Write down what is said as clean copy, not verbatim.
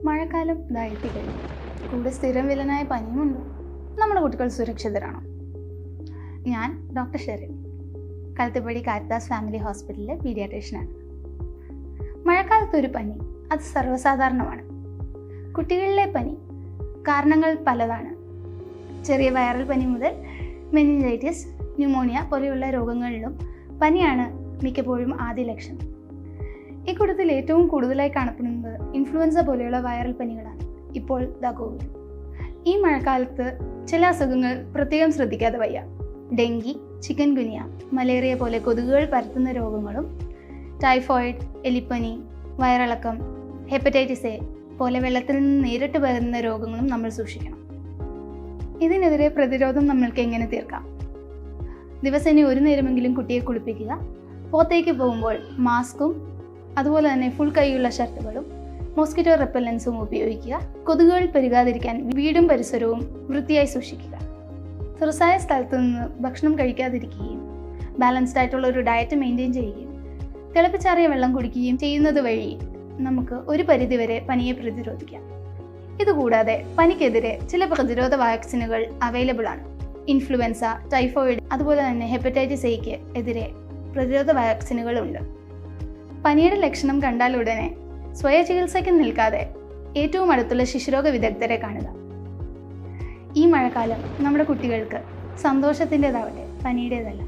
മഴക്കാലം ഇതായിട്ട് കഴിഞ്ഞു. കൂടെ സ്ഥിരം വില്ലനായ പനിയുമുണ്ട്. നമ്മുടെ കുട്ടികൾ സുരക്ഷിതരാണോ? ഞാൻ ഡോക്ടർ ഷെറിൻ, കൽത്തപ്പടി കാരിത്താസ് ഫാമിലി ഹോസ്പിറ്റലിലെ പീഡിയാട്രീഷ്യനാണ്. മഴക്കാലത്തൊരു പനി അത് സർവ്വസാധാരണമാണ്. കുട്ടികളിലെ പനി കാരണങ്ങൾ പലതാണ്. ചെറിയ വൈറൽ പനി മുതൽ മെനിഞ്ചൈറ്റിസ്, ന്യൂമോണിയ പോലെയുള്ള രോഗങ്ങളിലും പനിയാണ് മിക്കപ്പോഴും ആദ്യ ലക്ഷണം. ഇക്കൂട്ടത്തിൽ ഏറ്റവും കൂടുതലായി കാണപ്പെടുന്നത് ഇൻഫ്ലുവൻസ പോലെയുള്ള വൈറൽ പനികളാണ്. ഇപ്പോൾ കോവിഡ്. ഈ മഴക്കാലത്ത് ചില അസുഖങ്ങൾ പ്രത്യേകം ശ്രദ്ധിക്കാതെ വയ്യ. ഡെങ്കി, ചിക്കൻ ഗുനിയ, മലേറിയ പോലെ കൊതുകുകൾ പരത്തുന്ന രോഗങ്ങളും, ടൈഫോയിഡ്, എലിപ്പനി, വയറിളക്കം, ഹെപ്പറ്റൈറ്റിസ് എ പോലെ വെള്ളത്തിൽ നിന്ന് നേരിട്ട് പകരുന്ന രോഗങ്ങളും നമ്മൾ സൂക്ഷിക്കണം. ഇതിനെതിരെ പ്രതിരോധം നമ്മൾക്ക് എങ്ങനെ തീർക്കാം? ദിവസേന ഒരു നേരമെങ്കിലും കുട്ടിയെ കുളിപ്പിക്കുക. പുറത്തേക്ക് പോകുമ്പോൾ മാസ്കും അതുപോലെ തന്നെ ഫുൾ കൈയുള്ള ഷർട്ടുകളും മോസ്കിറ്റോ റെപ്പല്ലൻസും ഉപയോഗിക്കുക. കൊതുകുകൾ പെരുകാതിരിക്കാൻ വീടും പരിസരവും വൃത്തിയായി സൂക്ഷിക്കുക. തുറസായ സ്ഥലത്ത് നിന്ന് ഭക്ഷണം കഴിക്കാതിരിക്കുകയും ബാലൻസ്ഡ് ആയിട്ടുള്ള ഒരു ഡയറ്റ് മെയിൻറ്റെയിൻ ചെയ്യുകയും തിളപ്പിച്ചാറിയ വെള്ളം കുടിക്കുകയും ചെയ്യുന്നത് വഴി നമുക്ക് ഒരു പരിധിവരെ പനിയെ പ്രതിരോധിക്കാം. ഇതുകൂടാതെ പനിക്കെതിരെ ചില പ്രതിരോധ വാക്സിനുകൾ അവൈലബിൾ ആണ്. ഇൻഫ്ലുവൻസ, ടൈഫോയിഡ് അതുപോലെ തന്നെ ഹെപ്പറ്റൈറ്റിസ് എയ്ക്ക് എതിരെ പ്രതിരോധ വാക്സിനുകളുണ്ട്. പനിയുടെ ലക്ഷണം കണ്ടാൽ ഉടനെ സ്വയ ചികിത്സയ്ക്ക് നിൽക്കാതെ ഏറ്റവും അടുത്തുള്ള ശിശുരോഗ വിദഗ്ധരെ കാണുക. ഈ മഴക്കാലം നമ്മുടെ കുട്ടികൾക്ക് സന്തോഷത്തിൻ്റെതാവട്ടെ, പനിയുടേതല്ല.